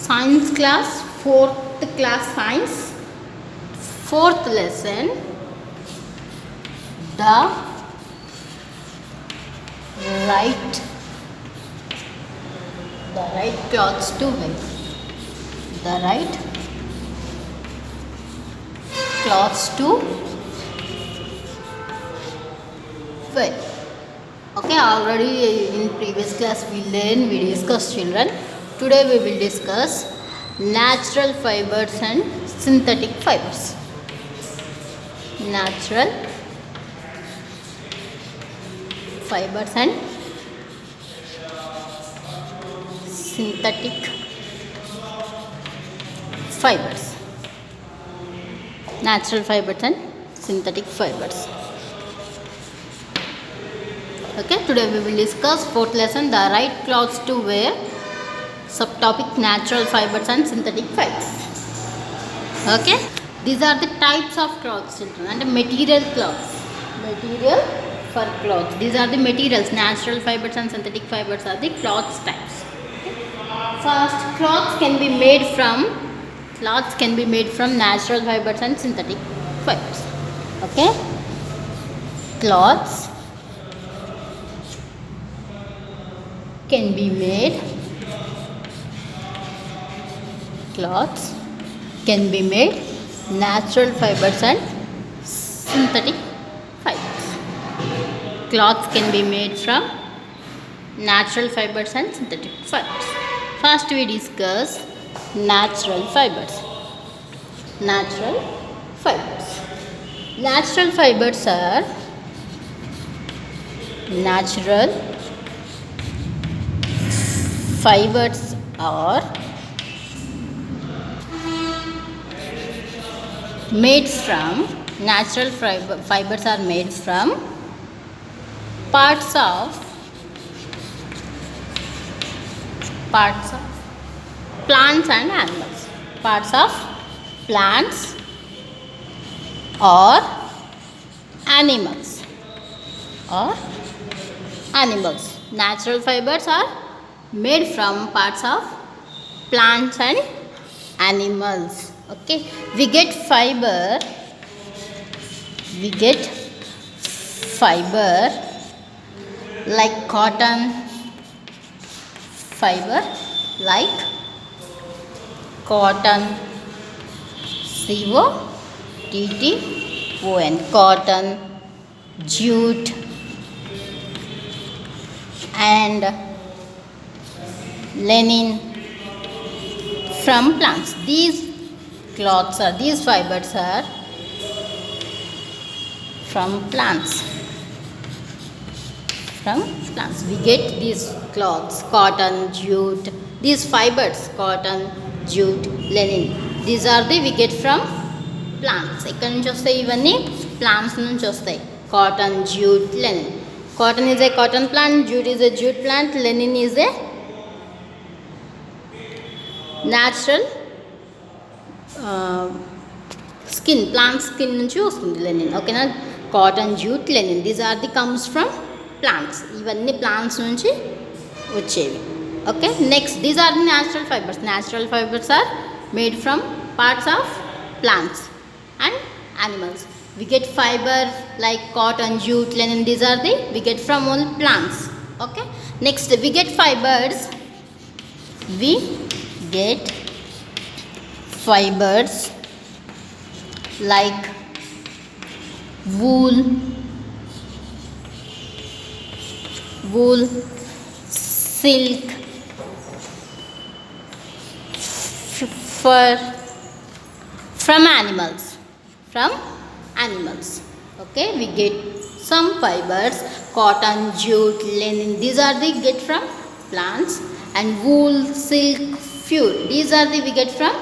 Science class, 4th class science, 4th lesson, the right clothes to wear. The right clothes to wear. Okay, already in previous class we discussed children. Today we will discuss natural fibers and synthetic fibers. Natural fibers and synthetic fibers. Natural fibers and synthetic fibers. Okay, today we will discuss 4th lesson, the right clothes to wear. Subtopic, natural fibers and synthetic fibers. Okay, these are the types of clothes, children, and material clothes. Material for clothes. These are the materials. Natural fibers and synthetic fibers are the clothes types. First, clothes can be made from natural fibers and synthetic fibers. Okay, clothes can be made natural fibers and synthetic fibers. Cloths can be made from natural fibers and synthetic fibers. First we discuss natural fibers. Natural fibers are made from parts of plants and animals. Parts of plants or animals. Natural fibers are made from parts of plants and animals. Okay, we get fiber like cotton fiber, COTTON, cotton, jute and linen from plants. These fibers are from plants. We get these cloths, cotton, jute. These fibers, cotton, jute, linen. These are we get from plants. ఇక్కడ నుంచి వస్తాయి ఇవన్నీ plants నుంచి వస్తాయి. Cotton, jute, linen. Cotton is a cotton plant, jute is a jute plant, linen is a natural skin, plant skin నుంచి వస్తుంది linen. ఓకేనా, cotton, jute, linen. These are comes from plants. ఇవన్నీ ప్లాంట్స్ నుంచి వచ్చేవి. Okay, next these are the natural fibers. Natural fibers are made from parts of plants and animals. We get fiber like cotton, jute, linen. These are we get from all plants. Okay, next we get fibers like wool, silk, fur from animals. Okay, we get some fibers, cotton, jute, linen. These are get from plants, and wool, silk, fur. These are we get from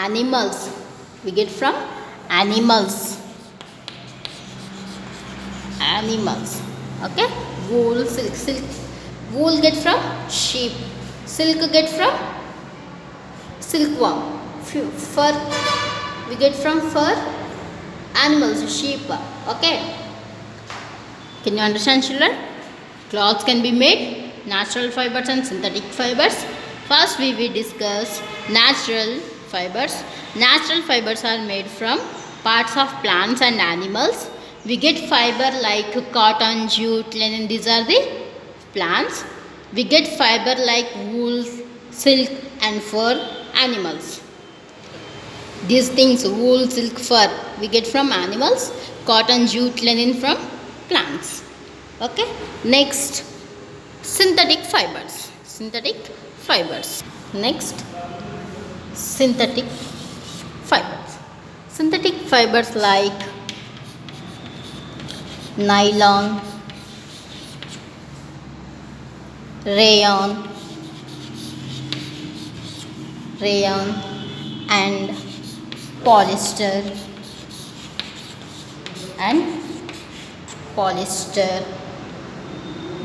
animals. Okay, wool, silk. Wool get from sheep. Silk get from silkworm. Fur we get from fur animals, sheep. Okay, can you understand, children? Clothes can be made natural fibers and synthetic fibers. First we will discuss natural fibers. Natural fibers are made from parts of plants and animals. We get fiber like cotton, jute, linen. These are the plants. We get fiber like wool, silk and fur animals. These things, wool, silk, fur, we get from animals. Cotton, jute, linen from plants. Okay. Next, synthetic fibers. Synthetic fibers. Next, synthetic fibers. Synthetic fibers like nylon, rayon, and polyester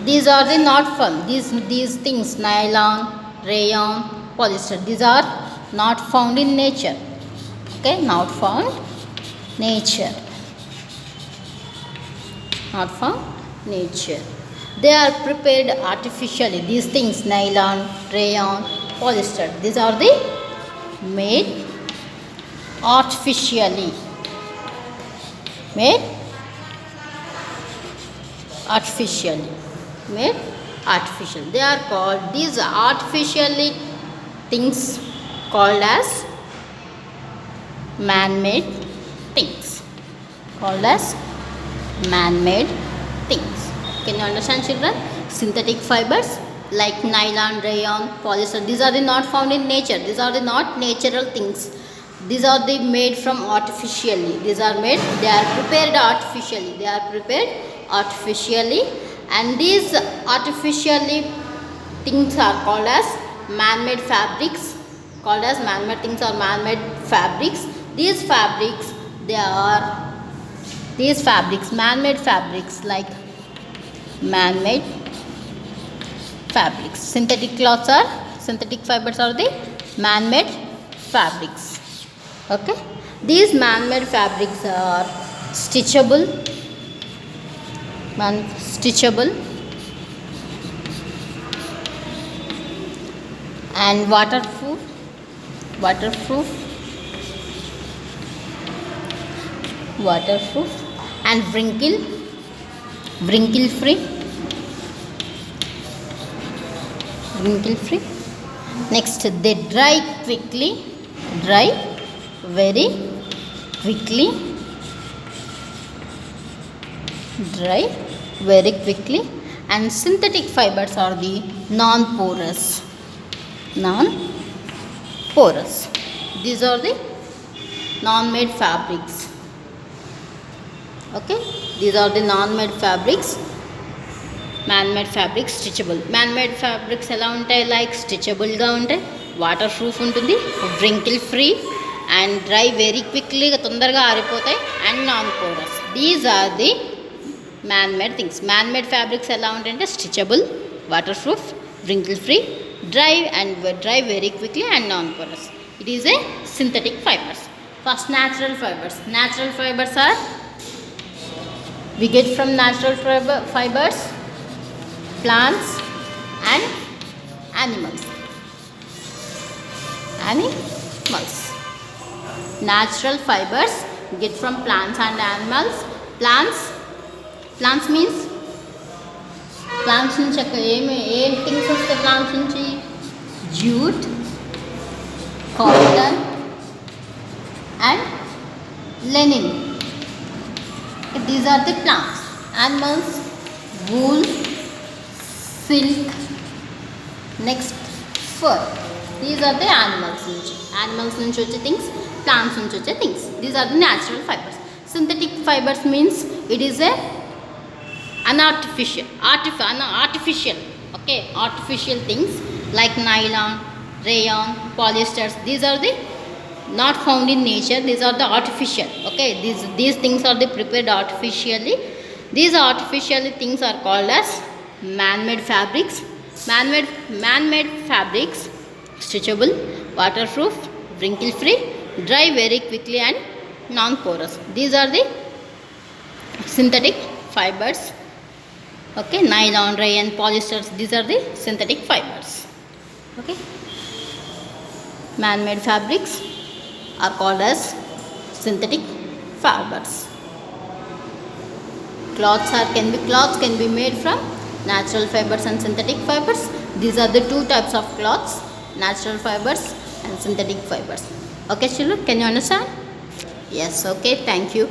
These are the not found. These things, nylon, rayon, polyester, these are not found in nature. Okay, not found nature. Not found nature. They are prepared artificially. These things, nylon, rayon, polyester, these are the made artificially. Made artificially. They are called, these artificially things called as man-made things. Called as man-made things. Can you understand, children? Synthetic fibers like nylon, rayon, polyester, these are the not found in nature. These are the not natural things. These are the made from artificially. These are made, they are prepared artificially. They are prepared artificially, and these artificially things are called as man-made fabrics. Called as man-made things or man-made fabrics. These fabrics, man-made fabrics like man-made fabrics. Synthetic fibers are the man-made fabrics. Okay, these man-made fabrics are stitchable and waterproof and wrinkle free. Next, they dry very quickly, and synthetic fibers are the non-porous. These are the non-made fabrics. Okay, these are the non-made fabrics. Man-made fabrics, stitchable. Man-made fabrics ఎలా ఉంటాయి, like స్టిచబుల్గా ఉంటాయి, water proof ఉంటుంది, wrinkle free and dry very quickly, తొందరగా ఆరిపోతాయి, and non-porous. These are the man-made things. Man-made fabrics ఎలా ఉంటాయంటే stitchable, water proof, wrinkle free, dry very quickly and non-porous. It is a synthetic fibers. First, natural fibers. Natural fibers are, we get from natural fibers plants and animals. Natural fibers get from plants and animals. Plants means plants నుంచి ఏం things వస్తాయి plants నుంచి? jute, cotton and linen. These are the plants. Animals, wool, silk, next fur. These are the animals నుంచి వచ్చే things, plants నుంచి వచ్చే things. These are the natural fibers. Synthetic fibers means it is a artificial, okay, artificial things like nylon, rayon, polyesters. These are the not found in nature. These are the artificial. Okay, these things are the prepared artificially. These artificial things are called as man-made fabrics. Man-made fabrics, stitchable, waterproof, wrinkle free, dry very quickly and non-porous. These are the synthetic fibers. Okay, nylon, rayon, polyesters, these are the synthetic fibers. Okay. Man-made fabrics are called as synthetic fibers. Cloths can be made from natural fibers and synthetic fibers. These are the two types of cloths: natural fibers and synthetic fibers. Okay, children, can you understand? Yes. Okay. Thank you.